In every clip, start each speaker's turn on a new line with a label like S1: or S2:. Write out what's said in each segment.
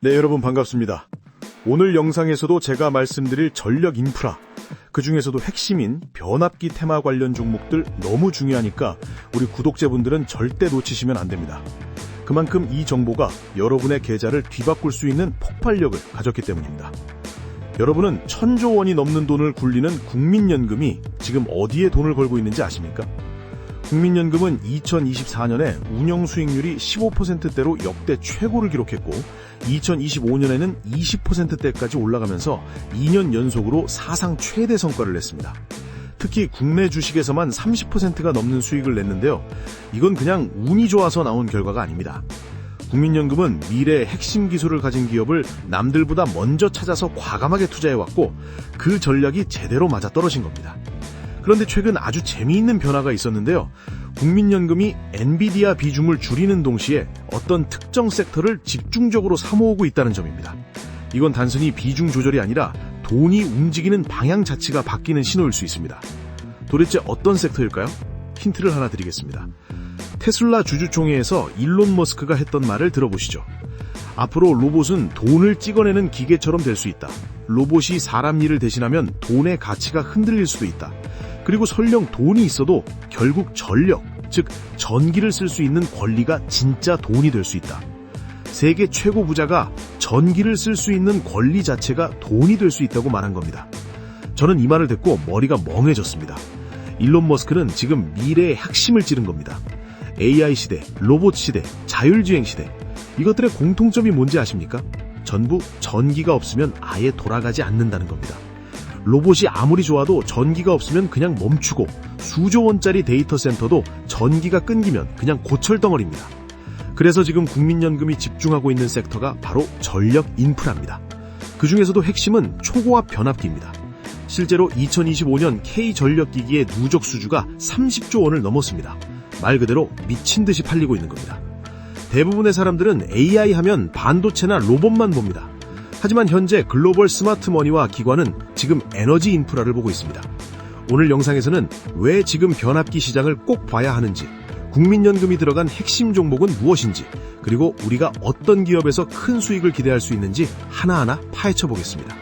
S1: 네, 여러분 반갑습니다. 오늘 영상에서도 제가 말씀드릴 전력 인프라, 그 중에서도 핵심인 변압기 테마 관련 종목들 너무 중요하니까 우리 구독자분들은 절대 놓치시면 안 됩니다. 그만큼 이 정보가 여러분의 계좌를 뒤바꿀 수 있는 폭발력을 가졌기 때문입니다. 여러분은 1000조 원이 넘는 돈을 굴리는 국민연금이 지금 어디에 돈을 걸고 있는지 아십니까? 국민연금은 2024년에 운영 수익률이 15%대로 역대 최고를 기록했고 2025년에는 20%대까지 올라가면서 2년 연속으로 사상 최대 성과를 냈습니다. 특히 국내 주식에서만 30%가 넘는 수익을 냈는데요. 이건 그냥 운이 좋아서 나온 결과가 아닙니다. 국민연금은 미래의 핵심 기술을 가진 기업을 남들보다 먼저 찾아서 과감하게 투자해왔고 그 전략이 제대로 맞아떨어진 겁니다. 그런데 최근 아주 재미있는 변화가 있었는데요. 국민연금이 엔비디아 비중을 줄이는 동시에 어떤 특정 섹터를 집중적으로 사모으고 있다는 점입니다. 이건 단순히 비중 조절이 아니라 돈이 움직이는 방향 자체가 바뀌는 신호일 수 있습니다. 도대체 어떤 섹터일까요? 힌트를 하나 드리겠습니다. 테슬라 주주총회에서 일론 머스크가 했던 말을 들어보시죠. 앞으로 로봇은 돈을 찍어내는 기계처럼 될 수 있다. 로봇이 사람 일을 대신하면 돈의 가치가 흔들릴 수도 있다. 그리고 설령 돈이 있어도 결국 전력, 즉 전기를 쓸 수 있는 권리가 진짜 돈이 될 수 있다. 세계 최고 부자가 전기를 쓸 수 있는 권리 자체가 돈이 될 수 있다고 말한 겁니다. 저는 이 말을 듣고 머리가 멍해졌습니다. 일론 머스크는 지금 미래의 핵심을 찌른 겁니다. AI 시대, 로봇 시대, 자율주행 시대. 이것들의 공통점이 뭔지 아십니까? 전부 전기가 없으면 아예 돌아가지 않는다는 겁니다. 로봇이 아무리 좋아도 전기가 없으면 그냥 멈추고 수조 원짜리 데이터 센터도 전기가 끊기면 그냥 고철덩어리입니다. 그래서 지금 국민연금이 집중하고 있는 섹터가 바로 전력 인프라입니다. 그 중에서도 핵심은 초고압 변압기입니다. 실제로 2025년 K전력기기의 누적 수주가 30조 원을 넘었습니다. 말 그대로 미친 듯이 팔리고 있는 겁니다. 대부분의 사람들은 AI 하면 반도체나 로봇만 봅니다. 하지만 현재 글로벌 스마트머니와 기관은 지금 에너지 인프라를 보고 있습니다. 오늘 영상에서는 왜 지금 변압기 시장을 꼭 봐야 하는지, 국민연금이 들어간 핵심 종목은 무엇인지, 그리고 우리가 어떤 기업에서 큰 수익을 기대할 수 있는지 하나하나 파헤쳐 보겠습니다.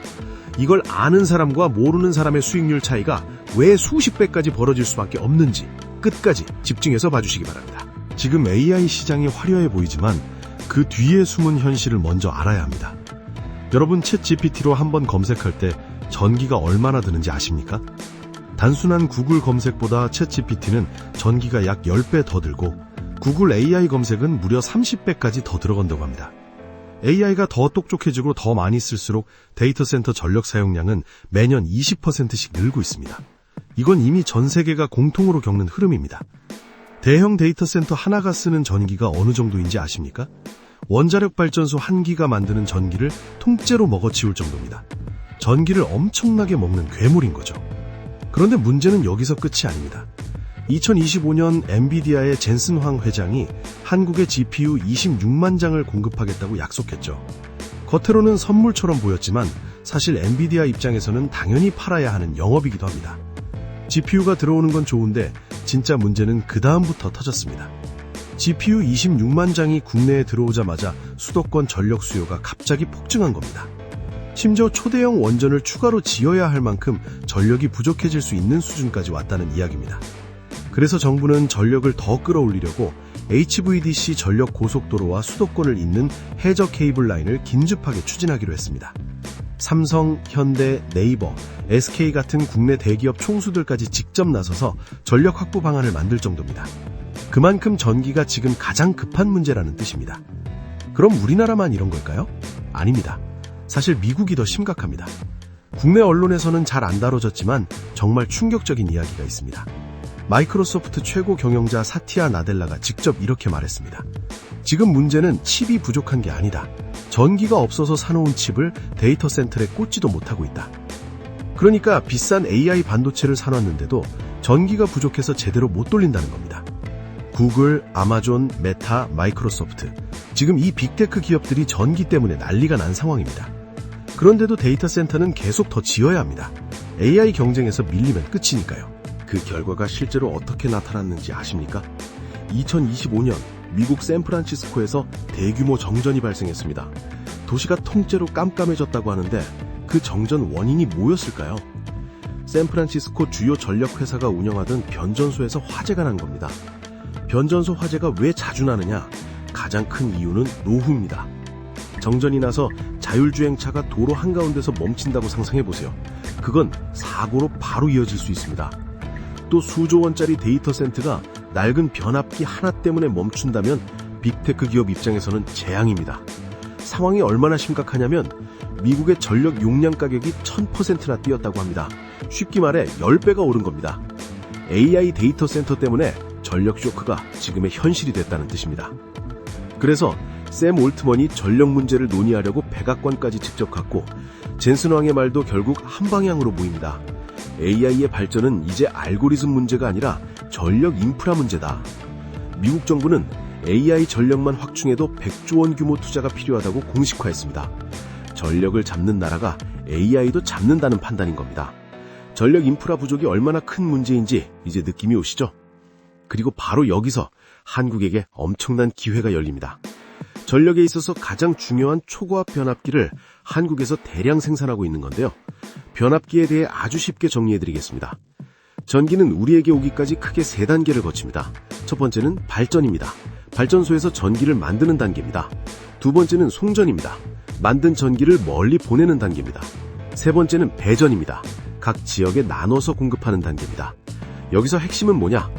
S1: 이걸 아는 사람과 모르는 사람의 수익률 차이가 왜 수십 배까지 벌어질 수밖에 없는지 끝까지 집중해서 봐주시기 바랍니다.
S2: 지금 AI 시장이 화려해 보이지만 그 뒤에 숨은 현실을 먼저 알아야 합니다. 여러분 챗GPT로 한번 검색할 때 전기가 얼마나 드는지 아십니까? 단순한 구글 검색보다 챗GPT는 전기가 약 10배 더 들고 구글 AI 검색은 무려 30배까지 더 들어간다고 합니다. AI가 더 똑똑해지고 더 많이 쓸수록 데이터 센터 전력 사용량은 매년 20%씩 늘고 있습니다. 이건 이미 전 세계가 공통으로 겪는 흐름입니다. 대형 데이터 센터 하나가 쓰는 전기가 어느 정도인지 아십니까? 원자력 발전소 1기가 만드는 전기를 통째로 먹어치울 정도입니다. 전기를 엄청나게 먹는 괴물인 거죠. 그런데 문제는 여기서 끝이 아닙니다. 2025년 엔비디아의 젠슨 황 회장이 한국에 GPU 26만 장을 공급하겠다고 약속했죠. 겉으로는 선물처럼 보였지만 사실 엔비디아 입장에서는 당연히 팔아야 하는 영업이기도 합니다. GPU가 들어오는 건 좋은데 진짜 문제는 그 다음부터 터졌습니다. GPU 26만 장이 국내에 들어오자마자 수도권 전력 수요가 갑자기 폭증한 겁니다. 심지어 초대형 원전을 추가로 지어야 할 만큼 전력이 부족해질 수 있는 수준까지 왔다는 이야기입니다. 그래서 정부는 전력을 더 끌어올리려고 HVDC 전력 고속도로와 수도권을 잇는 해저 케이블 라인을 긴급하게 추진하기로 했습니다. 삼성, 현대, 네이버, SK 같은 국내 대기업 총수들까지 직접 나서서 전력 확보 방안을 만들 정도입니다. 그만큼 전기가 지금 가장 급한 문제라는 뜻입니다. 그럼 우리나라만 이런 걸까요? 아닙니다. 사실 미국이 더 심각합니다. 국내 언론에서는 잘 안 다뤄졌지만 정말 충격적인 이야기가 있습니다. 마이크로소프트 최고 경영자 사티아 나델라가 직접 이렇게 말했습니다. 지금 문제는 칩이 부족한 게 아니다. 전기가 없어서 사놓은 칩을 데이터 센터에 꽂지도 못하고 있다. 그러니까 비싼 AI 반도체를 사놨는데도 전기가 부족해서 제대로 못 돌린다는 겁니다. 구글, 아마존, 메타, 마이크로소프트. 지금 이 빅테크 기업들이 전기 때문에 난리가 난 상황입니다. 그런데도 데이터 센터는 계속 더 지어야 합니다. AI 경쟁에서 밀리면 끝이니까요. 그 결과가 실제로 어떻게 나타났는지 아십니까? 2025년 미국 샌프란시스코에서 대규모 정전이 발생했습니다. 도시가 통째로 깜깜해졌다고 하는데 그 정전 원인이 뭐였을까요? 샌프란시스코 주요 전력회사가 운영하던 변전소에서 화재가 난 겁니다. 변전소 화재가 왜 자주 나느냐? 가장 큰 이유는 노후입니다. 정전이 나서 자율주행차가 도로 한가운데서 멈춘다고 상상해보세요. 그건 사고로 바로 이어질 수 있습니다. 또 수조 원짜리 데이터 센터가 낡은 변압기 하나 때문에 멈춘다면 빅테크 기업 입장에서는 재앙입니다. 상황이 얼마나 심각하냐면 미국의 전력 용량 가격이 1000%나 뛰었다고 합니다. 쉽게 말해 10배가 오른 겁니다. AI 데이터 센터 때문에 전력 쇼크가 지금의 현실이 됐다는 뜻입니다. 그래서 샘 올트먼이 전력 문제를 논의하려고 백악관까지 직접 갔고 젠슨 왕의 말도 결국 한 방향으로 보입니다. AI의 발전은 이제 알고리즘 문제가 아니라 전력 인프라 문제다. 미국 정부는 AI 전력만 확충해도 100조 원 규모 투자가 필요하다고 공식화했습니다. 전력을 잡는 나라가 AI도 잡는다는 판단인 겁니다. 전력 인프라 부족이 얼마나 큰 문제인지 이제 느낌이 오시죠? 그리고 바로 여기서 한국에게 엄청난 기회가 열립니다. 전력에 있어서 가장 중요한 초고압 변압기를 한국에서 대량 생산하고 있는 건데요. 변압기에 대해 아주 쉽게 정리해드리겠습니다. 전기는 우리에게 오기까지 크게 3단계를 거칩니다. 첫 번째는 발전입니다. 발전소에서 전기를 만드는 단계입니다. 두 번째는 송전입니다. 만든 전기를 멀리 보내는 단계입니다. 세 번째는 배전입니다. 각 지역에 나눠서 공급하는 단계입니다. 여기서 핵심은 뭐냐?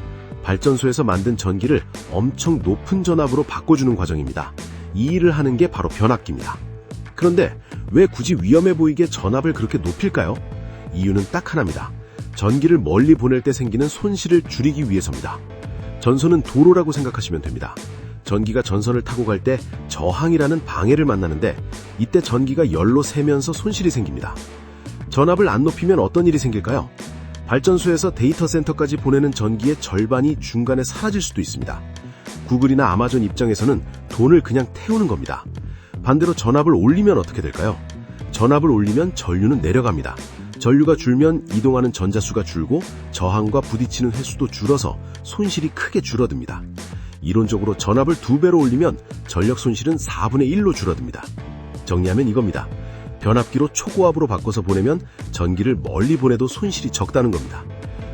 S2: 발전소에서 만든 전기를 엄청 높은 전압으로 바꿔주는 과정입니다. 이 일을 하는 게 바로 변압기입니다. 그런데 왜 굳이 위험해 보이게 전압을 그렇게 높일까요? 이유는 딱 하나입니다. 전기를 멀리 보낼 때 생기는 손실을 줄이기 위해서입니다. 전선은 도로라고 생각하시면 됩니다. 전기가 전선을 타고 갈 때 저항이라는 방해를 만나는데 이때 전기가 열로 새면서 손실이 생깁니다. 전압을 안 높이면 어떤 일이 생길까요? 발전소에서 데이터 센터까지 보내는 전기의 절반이 중간에 사라질 수도 있습니다. 구글이나 아마존 입장에서는 돈을 그냥 태우는 겁니다. 반대로 전압을 올리면 어떻게 될까요? 전압을 올리면 전류는 내려갑니다. 전류가 줄면 이동하는 전자수가 줄고 저항과 부딪히는 횟수도 줄어서 손실이 크게 줄어듭니다. 이론적으로 전압을 2배로 올리면 전력 손실은 4분의 1로 줄어듭니다. 정리하면 이겁니다. 변압기로 초고압으로 바꿔서 보내면 전기를 멀리 보내도 손실이 적다는 겁니다.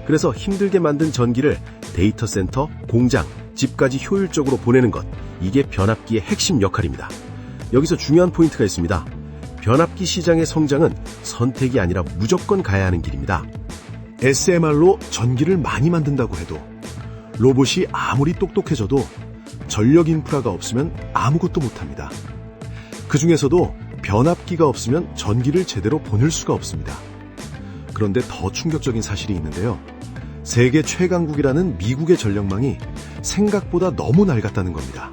S2: 그래서 힘들게 만든 전기를 데이터 센터, 공장, 집까지 효율적으로 보내는 것, 이게 변압기의 핵심 역할입니다. 여기서 중요한 포인트가 있습니다. 변압기 시장의 성장은 선택이 아니라 무조건 가야 하는 길입니다.
S1: SMR로 전기를 많이 만든다고 해도 로봇이 아무리 똑똑해져도 전력 인프라가 없으면 아무것도 못합니다. 그 중에서도 변압기가 없으면 전기를 제대로 보낼 수가 없습니다. 그런데 더 충격적인 사실이 있는데요. 세계 최강국이라는 미국의 전력망이 생각보다 너무 낡았다는 겁니다.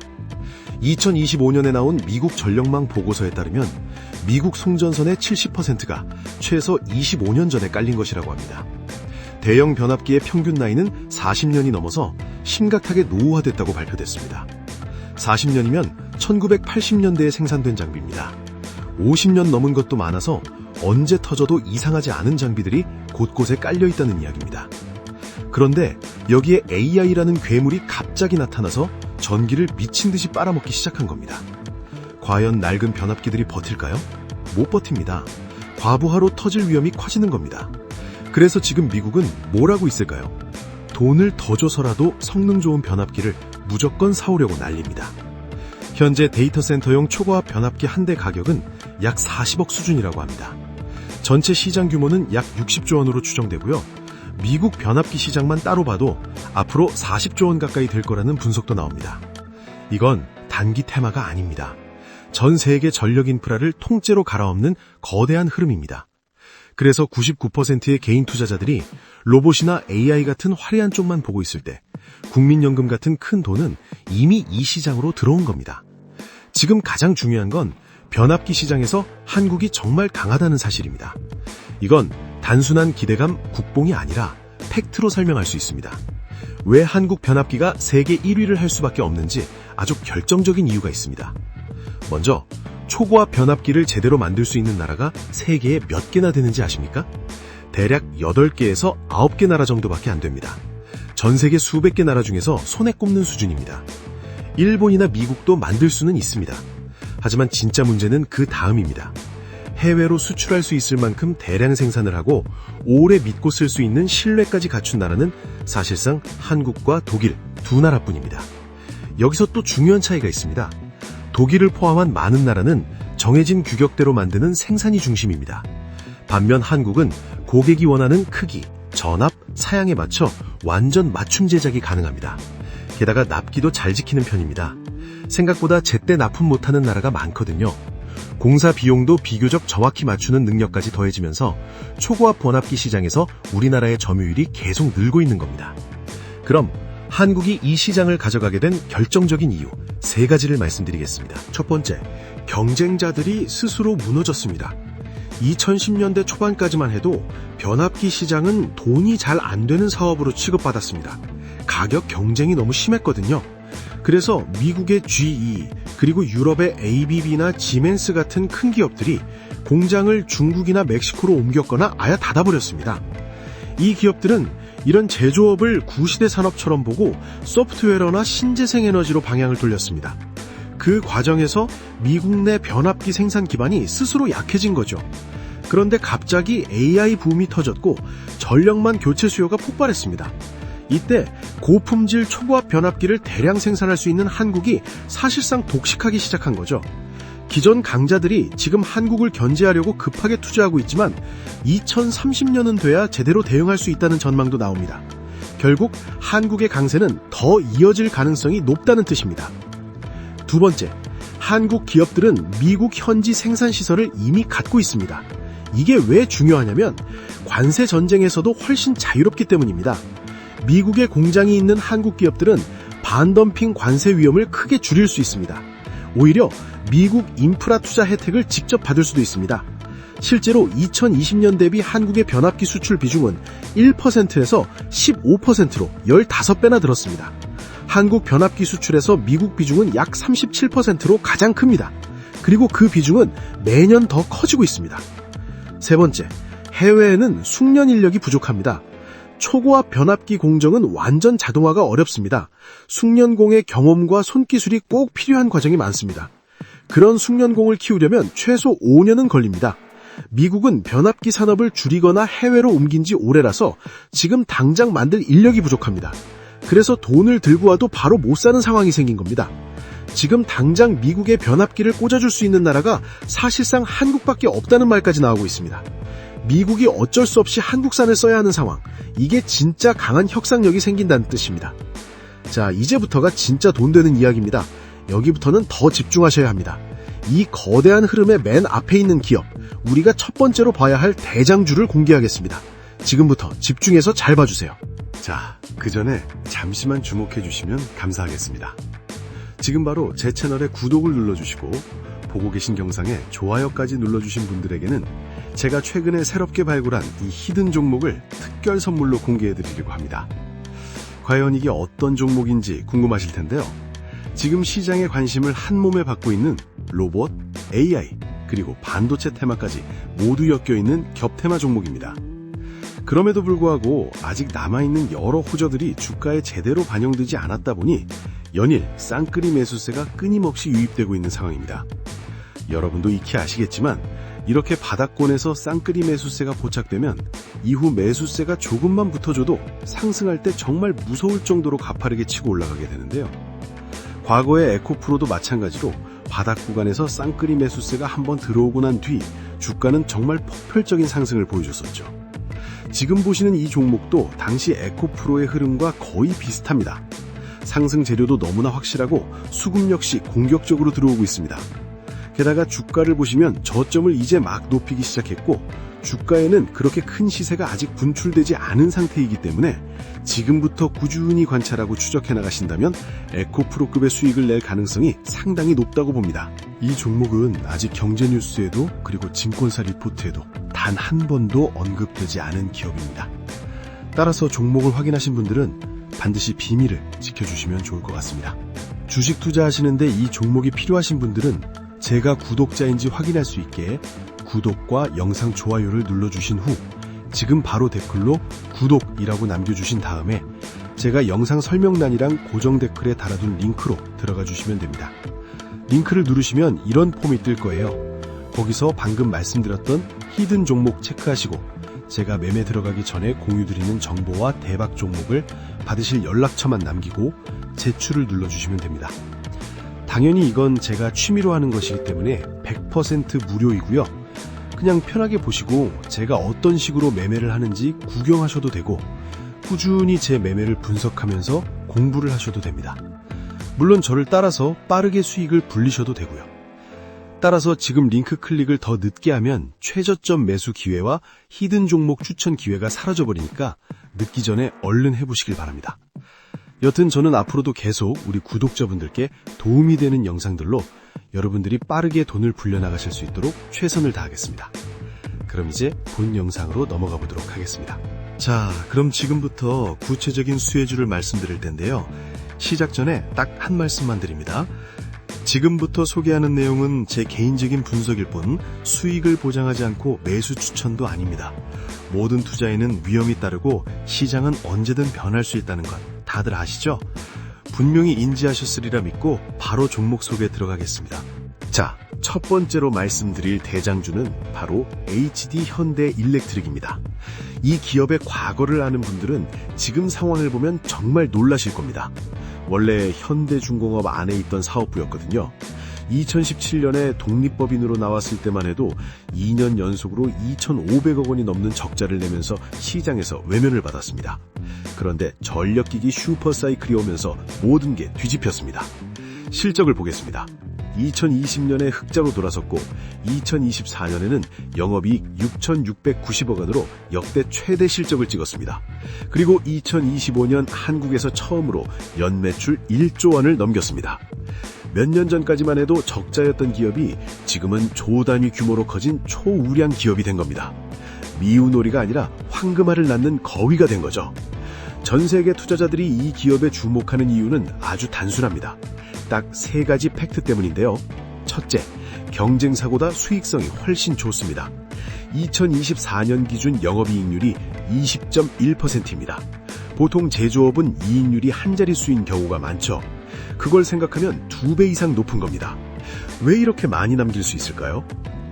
S1: 2025년에 나온 미국 전력망 보고서에 따르면 미국 송전선의 70%가 최소 25년 전에 깔린 것이라고 합니다. 대형 변압기의 평균 나이는 40년이 넘어서 심각하게 노후화됐다고 발표됐습니다. 40년이면 1980년대에 생산된 장비입니다. 50년 넘은 것도 많아서 언제 터져도 이상하지 않은 장비들이 곳곳에 깔려 있다는 이야기입니다. 그런데 여기에 AI라는 괴물이 갑자기 나타나서 전기를 미친 듯이 빨아먹기 시작한 겁니다. 과연 낡은 변압기들이 버틸까요? 못 버팁니다. 과부하로 터질 위험이 커지는 겁니다. 그래서 지금 미국은 뭘 하고 있을까요? 돈을 더 줘서라도 성능 좋은 변압기를 무조건 사오려고 난립니다. 현재 데이터 센터용 초고압 변압기 한 대 가격은 약 40억 수준이라고 합니다. 전체 시장 규모는 약 60조 원으로 추정되고요. 미국 변압기 시장만 따로 봐도 앞으로 40조 원 가까이 될 거라는 분석도 나옵니다. 이건 단기 테마가 아닙니다. 전 세계 전력 인프라를 통째로 갈아엎는 거대한 흐름입니다. 그래서 99%의 개인 투자자들이 로봇이나 AI 같은 화려한 쪽만 보고 있을 때 국민연금 같은 큰 돈은 이미 이 시장으로 들어온 겁니다. 지금 가장 중요한 건 변압기 시장에서 한국이 정말 강하다는 사실입니다. 이건 단순한 기대감, 국뽕이 아니라 팩트로 설명할 수 있습니다. 왜 한국 변압기가 세계 1위를 할 수밖에 없는지 아주 결정적인 이유가 있습니다. 먼저 초고압 변압기를 제대로 만들 수 있는 나라가 세계에 몇 개나 되는지 아십니까? 대략 8개에서 9개 나라 정도밖에 안 됩니다. 전 세계 수백 개 나라 중에서 손에 꼽는 수준입니다. 일본이나 미국도 만들 수는 있습니다.
S2: 하지만 진짜 문제는 그 다음입니다. 해외로 수출할 수 있을 만큼 대량 생산을 하고 오래 믿고 쓸 수 있는 신뢰까지 갖춘 나라는 사실상 한국과 독일 두 나라뿐입니다. 여기서 또 중요한 차이가 있습니다. 독일을 포함한 많은 나라는 정해진 규격대로 만드는 생산이 중심입니다. 반면 한국은 고객이 원하는 크기, 전압, 사양에 맞춰 완전 맞춤 제작이 가능합니다. 게다가 납기도 잘 지키는 편입니다. 생각보다 제때 납품 못하는 나라가 많거든요. 공사 비용도 비교적 정확히 맞추는 능력까지 더해지면서 초고압 번압기 시장에서 우리나라의 점유율이 계속 늘고 있는 겁니다. 그럼 한국이 이 시장을 가져가게 된 결정적인 이유 3가지를 말씀드리겠습니다.
S1: 첫 번째, 경쟁자들이 스스로 무너졌습니다. 2010년대 초반까지만 해도 변압기 시장은 돈이 잘 안 되는 사업으로 취급받았습니다. 가격 경쟁이 너무 심했거든요. 그래서 미국의 GE, 그리고 유럽의 ABB나 지멘스 같은 큰 기업들이 공장을 중국이나 멕시코로 옮겼거나 아예 닫아버렸습니다. 이 기업들은 이런 제조업을 구시대 산업처럼 보고 소프트웨어나 신재생에너지로 방향을 돌렸습니다. 그 과정에서 미국 내 변압기 생산 기반이 스스로 약해진 거죠. 그런데 갑자기 AI 붐이 터졌고 전력만 교체 수요가 폭발했습니다. 이때 고품질 초고압 변압기를 대량 생산할 수 있는 한국이 사실상 독식하기 시작한 거죠. 기존 강자들이 지금 한국을 견제하려고 급하게 투자하고 있지만 2030년은 돼야 제대로 대응할 수 있다는 전망도 나옵니다. 결국 한국의 강세는 더 이어질 가능성이 높다는 뜻입니다. 두 번째, 한국 기업들은 미국 현지 생산 시설을 이미 갖고 있습니다. 이게 왜 중요하냐면 관세 전쟁에서도 훨씬 자유롭기 때문입니다. 미국에 공장이 있는 한국 기업들은 반덤핑 관세 위험을 크게 줄일 수 있습니다. 오히려 미국 인프라 투자 혜택을 직접 받을 수도 있습니다. 실제로 2020년 대비 한국의 변압기 수출 비중은 1%에서 15%로 15배나 늘었습니다. 한국 변압기 수출에서 미국 비중은 약 37%로 가장 큽니다. 그리고 그 비중은 매년 더 커지고 있습니다. 세 번째, 해외에는 숙련 인력이 부족합니다. 초고압 변압기 공정은 완전 자동화가 어렵습니다. 숙련공의 경험과 손기술이 꼭 필요한 과정이 많습니다. 그런 숙련공을 키우려면 최소 5년은 걸립니다. 미국은 변압기 산업을 줄이거나 해외로 옮긴 지 오래라서 지금 당장 만들 인력이 부족합니다. 그래서 돈을 들고 와도 바로 못 사는 상황이 생긴 겁니다. 지금 당장 미국에 변압기를 꽂아줄 수 있는 나라가 사실상 한국밖에 없다는 말까지 나오고 있습니다. 미국이 어쩔 수 없이 한국산을 써야 하는 상황, 이게 진짜 강한 혁상력이 생긴다는 뜻입니다. 자, 이제부터가 진짜 돈 되는 이야기입니다. 여기부터는 더 집중하셔야 합니다. 이 거대한 흐름의 맨 앞에 있는 기업, 우리가 첫 번째로 봐야 할 대장주를 공개하겠습니다. 지금부터 집중해서 잘 봐주세요.
S2: 자, 그 전에 잠시만 주목해 주시면 감사하겠습니다. 지금 바로 제 채널에 구독을 눌러주시고 보고 계신 영상에 좋아요까지 눌러주신 분들에게는 제가 최근에 새롭게 발굴한 이 히든 종목을 특별 선물로 공개해드리려고 합니다. 과연 이게 어떤 종목인지 궁금하실 텐데요. 지금 시장의 관심을 한 몸에 받고 있는 로봇, AI, 그리고 반도체 테마까지 모두 엮여있는 겹테마 종목입니다. 그럼에도 불구하고 아직 남아있는 여러 호재들이 주가에 제대로 반영되지 않았다 보니 연일 쌍끌이 매수세가 끊임없이 유입되고 있는 상황입니다. 여러분도 익히 아시겠지만 이렇게 바닥권에서 쌍끌이 매수세가 포착되면 이후 매수세가 조금만 붙어줘도 상승할 때 정말 무서울 정도로 가파르게 치고 올라가게 되는데요. 과거의 에코프로도 마찬가지로 바닥 구간에서 쌍끌이 매수세가 한번 들어오고 난 뒤 주가는 정말 폭발적인 상승을 보여줬었죠. 지금 보시는 이 종목도 당시 에코프로의 흐름과 거의 비슷합니다. 상승 재료도 너무나 확실하고 수급 역시 공격적으로 들어오고 있습니다. 게다가 주가를 보시면 저점을 이제 막 높이기 시작했고 주가에는 그렇게 큰 시세가 아직 분출되지 않은 상태이기 때문에 지금부터 꾸준히 관찰하고 추적해 나가신다면 에코프로급의 수익을 낼 가능성이 상당히 높다고 봅니다. 이 종목은 아직 경제 뉴스에도 그리고 증권사 리포트에도 단 한 번도 언급되지 않은 기업입니다. 따라서 종목을 확인하신 분들은 반드시 비밀을 지켜주시면 좋을 것 같습니다. 주식 투자하시는데 이 종목이 필요하신 분들은 제가 구독자인지 확인할 수 있게 구독과 영상 좋아요를 눌러주신 후 지금 바로 댓글로 구독이라고 남겨주신 다음에 제가 영상 설명란이랑 고정 댓글에 달아둔 링크로 들어가 주시면 됩니다. 링크를 누르시면 이런 폼이 뜰 거예요. 거기서 방금 말씀드렸던 히든 종목 체크하시고 제가 매매 들어가기 전에 공유드리는 정보와 대박 종목을 받으실 연락처만 남기고 제출을 눌러주시면 됩니다. 당연히 이건 제가 취미로 하는 것이기 때문에 100% 무료이고요. 그냥 편하게 보시고 제가 어떤 식으로 매매를 하는지 구경하셔도 되고 꾸준히 제 매매를 분석하면서 공부를 하셔도 됩니다. 물론 저를 따라서 빠르게 수익을 불리셔도 되고요. 따라서 지금 링크 클릭을 더 늦게 하면 최저점 매수 기회와 히든 종목 추천 기회가 사라져버리니까 늦기 전에 얼른 해보시길 바랍니다. 여튼 저는 앞으로도 계속 우리 구독자분들께 도움이 되는 영상들로 여러분들이 빠르게 돈을 불려나가실 수 있도록 최선을 다하겠습니다. 그럼 이제 본 영상으로 넘어가 보도록 하겠습니다. 자, 그럼 지금부터 구체적인 수혜주를 말씀드릴 텐데요. 시작 전에 딱 한 말씀만 드립니다. 지금부터 소개하는 내용은 제 개인적인 분석일 뿐 수익을 보장하지 않고 매수 추천도 아닙니다. 모든 투자에는 위험이 따르고 시장은 언제든 변할 수 있다는 것 다들 아시죠? 분명히 인지하셨으리라 믿고 바로 종목 소개에 들어가겠습니다. 자, 첫 번째로 말씀드릴 대장주는 바로 HD 현대 일렉트릭입니다. 이 기업의 과거를 아는 분들은 지금 상황을 보면 정말 놀라실 겁니다. 원래 현대중공업 안에 있던 사업부였거든요. 2017년에 독립법인으로 나왔을 때만 해도 2년 연속으로 2,500억 원이 넘는 적자를 내면서 시장에서 외면을 받았습니다. 그런데 전력기기 슈퍼사이클이 오면서 모든 게 뒤집혔습니다. 실적을 보겠습니다. 2020년에 흑자로 돌아섰고 2024년에는 영업이익 6,690억 원으로 역대 최대 실적을 찍었습니다. 그리고 2025년 한국에서 처음으로 연매출 1조 원을 넘겼습니다. 몇 년 전까지만 해도 적자였던 기업이 지금은 조 단위 규모로 커진 초우량 기업이 된 겁니다. 미우놀이가 아니라 황금알을 낳는 거위가 된 거죠. 전 세계 투자자들이 이 기업에 주목하는 이유는 아주 단순합니다. 딱 세 가지 팩트 때문인데요. 첫째, 경쟁사보다 수익성이 훨씬 좋습니다. 2024년 기준 영업이익률이 20.1%입니다. 보통 제조업은 이익률이 한 자릿수인 경우가 많죠. 그걸 생각하면 2배 이상 높은 겁니다. 왜 이렇게 많이 남길 수 있을까요?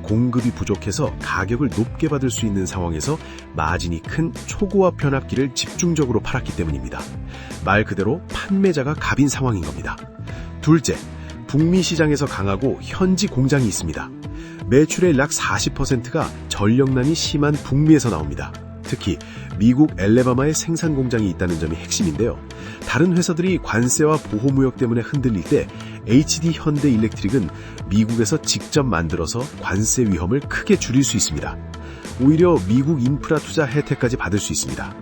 S2: 공급이 부족해서 가격을 높게 받을 수 있는 상황에서 마진이 큰 초고압 변압기를 집중적으로 팔았기 때문입니다. 말 그대로 판매자가 갑인 상황인 겁니다. 둘째, 북미 시장에서 강하고 현지 공장이 있습니다. 매출의 약 40%가 전력난이 심한 북미에서 나옵니다. 특히 미국 엘레바마에 생산 공장이 있다는 점이 핵심인데요. 다른 회사들이 관세와 보호무역 때문에 흔들릴 때 HD 현대 일렉트릭은 미국에서 직접 만들어서 관세 위험을 크게 줄일 수 있습니다. 오히려 미국 인프라 투자 혜택까지 받을 수 있습니다.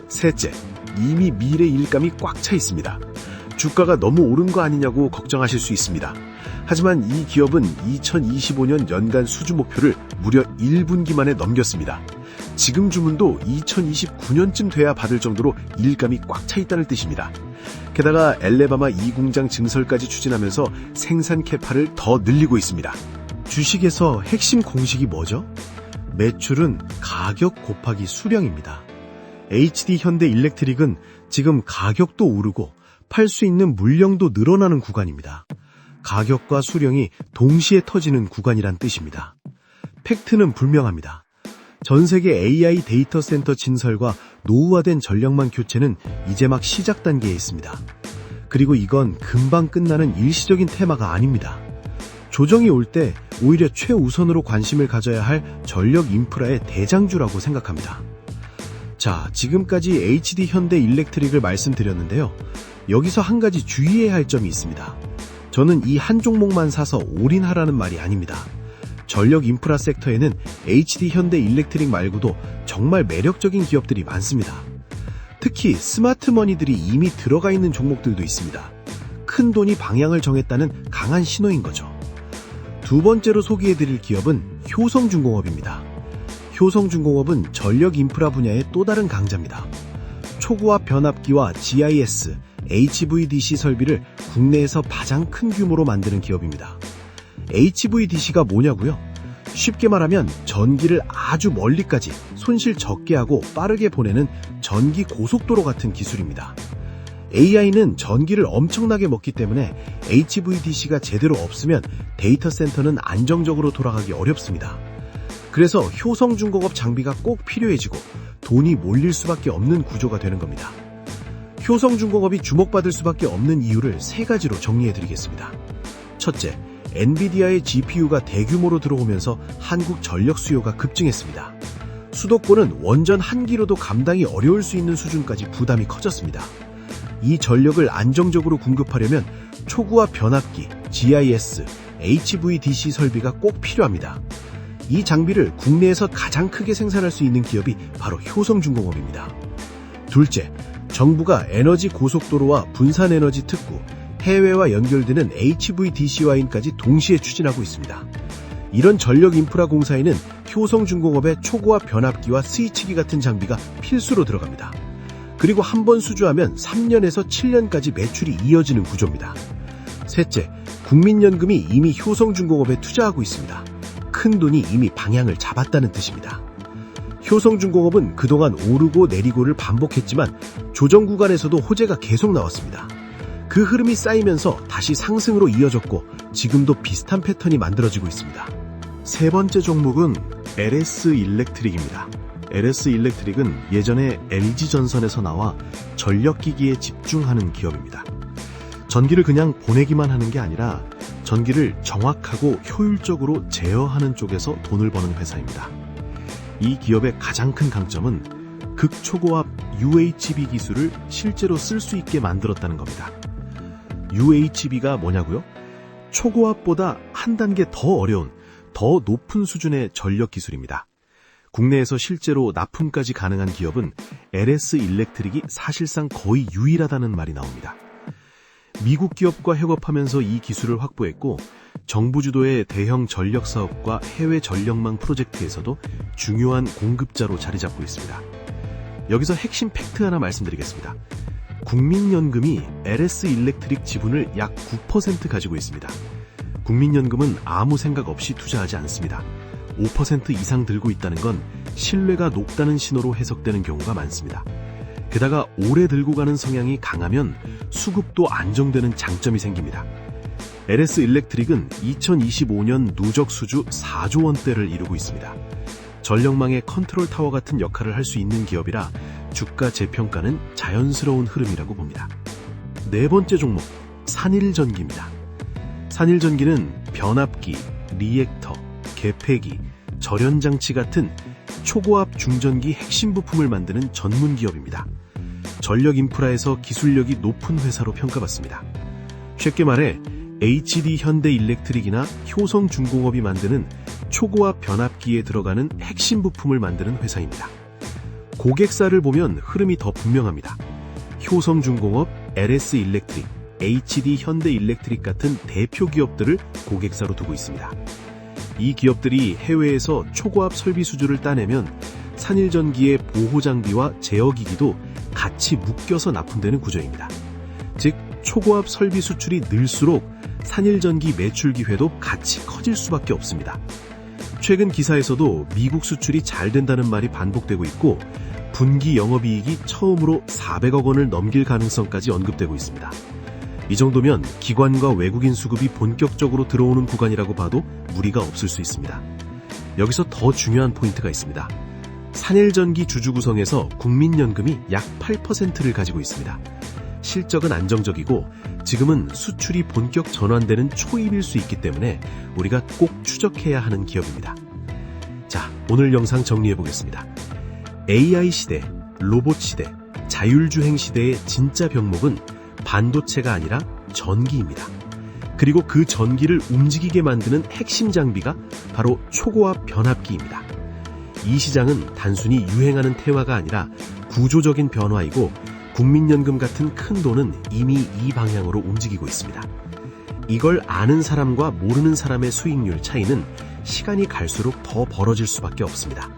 S2: 셋째, 이미 미래 일감이 꽉 차 있습니다. 주가가 너무 오른 거 아니냐고 걱정하실 수 있습니다. 하지만 이 기업은 2025년 연간 수주 목표를 무려 1분기 만에 넘겼습니다. 지금 주문도 2029년쯤 돼야 받을 정도로 일감이 꽉 차 있다는 뜻입니다. 게다가 엘레바마 2공장 증설까지 추진하면서 생산 캐파를 더 늘리고 있습니다. 주식에서 핵심 공식이 뭐죠? 매출은 가격 곱하기 수량입니다. HD 현대 일렉트릭은 지금 가격도 오르고 팔 수 있는 물량도 늘어나는 구간입니다. 가격과 수량이 동시에 터지는 구간이란 뜻입니다. 팩트는 분명합니다. 전 세계 AI 데이터 센터 진설과 노후화된 전력망 교체는 이제 막 시작 단계에 있습니다. 그리고 이건 금방 끝나는 일시적인 테마가 아닙니다. 조정이 올 때 오히려 최우선으로 관심을 가져야 할 전력 인프라의 대장주라고 생각합니다. 자, 지금까지 HD 현대 일렉트릭을 말씀드렸는데요. 여기서 한 가지 주의해야 할 점이 있습니다. 저는 이 한 종목만 사서 올인하라는 말이 아닙니다. 전력 인프라 섹터에는 HD 현대 일렉트릭 말고도 정말 매력적인 기업들이 많습니다. 특히 스마트머니들이 이미 들어가 있는 종목들도 있습니다. 큰 돈이 방향을 정했다는 강한 신호인 거죠. 두 번째로 소개해드릴 기업은 효성중공업입니다. 효성중공업은 전력 인프라 분야의 또 다른 강자입니다. 초고압 변압기와 GIS, HVDC 설비를 국내에서 가장 큰 규모로 만드는 기업입니다. HVDC가 뭐냐고요? 쉽게 말하면 전기를 아주 멀리까지 손실 적게 하고 빠르게 보내는 전기 고속도로 같은 기술입니다.
S3: AI는 전기를 엄청나게 먹기 때문에 HVDC가 제대로 없으면 데이터 센터는 안정적으로 돌아가기 어렵습니다. 그래서 효성중공업 장비가 꼭 필요해지고 돈이 몰릴 수밖에 없는 구조가 되는 겁니다. 효성중공업이 주목받을 수밖에 없는 이유를 3가지로 정리해드리겠습니다. 첫째, 엔비디아의 GPU가 대규모로 들어오면서 한국 전력 수요가 급증했습니다. 수도권은 원전 1기로도 감당이 어려울 수 있는 수준까지 부담이 커졌습니다. 이 전력을 안정적으로 공급하려면 초구와 변압기, GIS, HVDC 설비가 꼭 필요합니다. 이 장비를 국내에서 가장 크게 생산할 수 있는 기업이 바로 효성중공업입니다. 둘째, 정부가 에너지 고속도로와 분산에너지 특구, 해외와 연결되는 HVDC 와인까지 동시에 추진하고 있습니다. 이런 전력 인프라 공사에는 효성중공업의 초고화 변압기와 스위치기 같은 장비가 필수로 들어갑니다. 그리고 한 번 수주하면 3년에서 7년까지 매출이 이어지는 구조입니다. 셋째, 국민연금이 이미 효성중공업에 투자하고 있습니다. 큰 돈이 이미 방향을 잡았다는 뜻입니다. 효성중공업은 그동안 오르고 내리고를 반복했지만 조정 구간에서도 호재가 계속 나왔습니다. 그 흐름이 쌓이면서 다시 상승으로 이어졌고 지금도 비슷한 패턴이 만들어지고 있습니다. 3번째 종목은 LS 일렉트릭입니다. LS 일렉트릭은 예전에 LG전선에서 나와 전력기기에 집중하는 기업입니다. 전기를 그냥 보내기만 하는 게 아니라 전기를 정확하고 효율적으로 제어하는 쪽에서 돈을 버는 회사입니다. 이 기업의 가장 큰 강점은 극초고압 UHB 기술을 실제로 쓸 수 있게 만들었다는 겁니다. UHB가 뭐냐고요? 초고압보다 한 단계 더 어려운, 더 높은 수준의 전력 기술입니다. 국내에서 실제로 납품까지 가능한 기업은 LS 일렉트릭이 사실상 거의 유일하다는 말이 나옵니다. 미국 기업과 협업하면서 이 기술을 확보했고 정부 주도의 대형 전력 사업과 해외 전력망 프로젝트에서도 중요한 공급자로 자리 잡고 있습니다. 여기서 핵심 팩트 하나 말씀드리겠습니다. 국민연금이 LS 일렉트릭 지분을 약 9% 가지고 있습니다. 국민연금은 아무 생각 없이 투자하지 않습니다. 5% 이상 들고 있다는 건 신뢰가 높다는 신호로 해석되는 경우가 많습니다. 게다가 오래 들고 가는 성향이 강하면 수급도 안정되는 장점이 생깁니다. LS 일렉트릭은 2025년 누적 수주 4조 원대를 이루고 있습니다. 전력망의 컨트롤 타워 같은 역할을 할 수 있는 기업이라 주가 재평가는 자연스러운 흐름이라고 봅니다. 4번째 종목, 산일전기입니다. 산일전기는 변압기, 리액터, 개폐기, 절연장치 같은 초고압 중전기 핵심 부품을 만드는 전문 기업입니다. 전력 인프라에서 기술력이 높은 회사로 평가받습니다. 쉽게 말해 HD 현대일렉트릭이나 효성중공업이 만드는 초고압 변압기에 들어가는 핵심 부품을 만드는 회사입니다. 고객사를 보면 흐름이 더 분명합니다. 효성중공업, LS 일렉트릭, HD 현대일렉트릭 같은 대표 기업들을 고객사로 두고 있습니다. 이 기업들이 해외에서 초고압 설비 수주를 따내면 산일전기의 보호장비와 제어기기도 같이 묶여서 납품되는 구조입니다. 즉 초고압 설비 수출이 늘수록 산일전기 매출 기회도 같이 커질 수밖에 없습니다. 최근 기사에서도 미국 수출이 잘 된다는 말이 반복되고 있고 분기 영업이익이 처음으로 400억 원을 넘길 가능성까지 언급되고 있습니다. 이 정도면 기관과 외국인 수급이 본격적으로 들어오는 구간이라고 봐도 무리가 없을 수 있습니다. 여기서 더 중요한 포인트가 있습니다. 산일전기 주주 구성에서 국민연금이 약 8%를 가지고 있습니다. 실적은 안정적이고 지금은 수출이 본격 전환되는 초입일 수 있기 때문에 우리가 꼭 추적해야 하는 기업입니다. 자, 오늘 영상 정리해보겠습니다. AI 시대, 로봇 시대, 자율주행 시대의 진짜 병목은 반도체가 아니라 전기입니다. 그리고 그 전기를 움직이게 만드는 핵심 장비가 바로 초고압 변압기입니다. 이 시장은 단순히 유행하는 태화가 아니라 구조적인 변화이고 국민연금 같은 큰 돈은 이미 이 방향으로 움직이고 있습니다. 이걸 아는 사람과 모르는 사람의 수익률 차이는 시간이 갈수록 더 벌어질 수밖에 없습니다.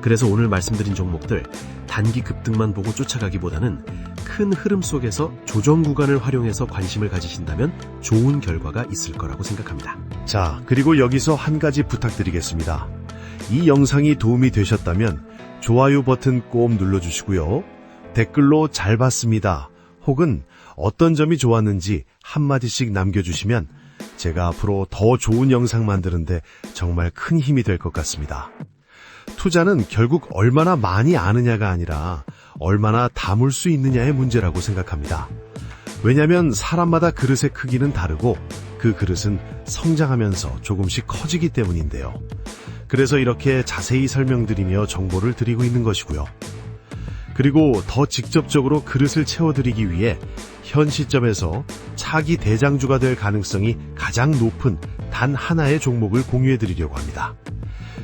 S3: 그래서 오늘 말씀드린 종목들 단기 급등만 보고 쫓아가기보다는 큰 흐름 속에서 조정 구간을 활용해서 관심을 가지신다면 좋은 결과가 있을 거라고 생각합니다.
S2: 자, 그리고 여기서 한 가지 부탁드리겠습니다. 이 영상이 도움이 되셨다면 좋아요 버튼 꼭 눌러주시고요. 댓글로 잘 봤습니다
S3: 혹은 어떤 점이 좋았는지 한마디씩 남겨주시면 제가 앞으로 더 좋은 영상 만드는데 정말 큰 힘이 될 것 같습니다. 투자는 결국 얼마나 많이 아느냐가 아니라 얼마나 담을 수 있느냐의 문제라고 생각합니다. 왜냐하면 사람마다 그릇의 크기는 다르고 그 그릇은 성장하면서 조금씩 커지기 때문인데요. 그래서 이렇게 자세히 설명드리며 정보를 드리고 있는 것이고요. 그리고 더 직접적으로 그릇을 채워드리기 위해 현 시점에서 차기 대장주가 될 가능성이 가장 높은 단 하나의 종목을 공유해드리려고 합니다.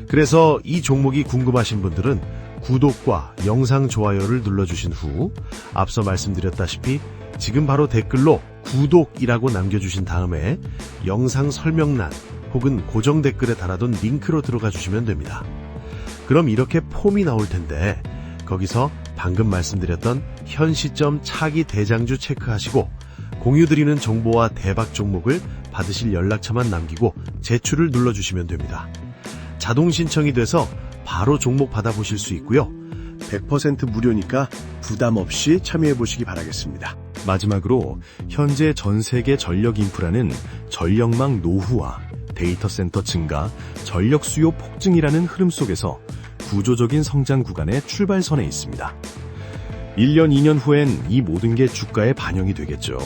S3: 그래서 이 종목이 궁금하신 분들은 구독과 영상 좋아요를 눌러주신 후 앞서 말씀드렸다시피 지금 바로 댓글로 구독이라고 남겨주신 다음에 영상 설명란 혹은 고정 댓글에 달아둔 링크로 들어가 주시면 됩니다. 그럼 이렇게 폼이 나올 텐데 거기서 방금 말씀드렸던 현 시점 차기 대장주 체크하시고 공유드리는 정보와 대박 종목을 받으실 연락처만 남기고 제출을 눌러주시면 됩니다. 자동 신청이 돼서 바로 종목 받아보실 수 있고요.
S1: 100% 무료니까 부담 없이 참여해 보시기 바라겠습니다. 마지막으로 현재 전 세계 전력 인프라는 전력망 노후화, 데이터 센터 증가, 전력 수요 폭증이라는 흐름 속에서 구조적인 성장 구간의 출발선에 있습니다. 1년, 2년 후엔 이 모든 게 주가에 반영이 되겠죠.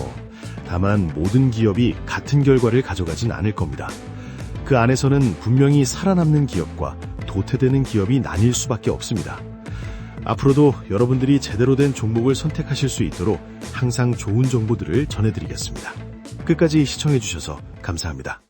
S1: 다만 모든 기업이 같은 결과를 가져가진 않을 겁니다. 그 안에서는 분명히 살아남는 기업과 도태되는 기업이 나뉠 수밖에 없습니다. 앞으로도 여러분들이 제대로 된 종목을 선택하실 수 있도록 항상 좋은 정보들을 전해드리겠습니다. 끝까지 시청해주셔서 감사합니다.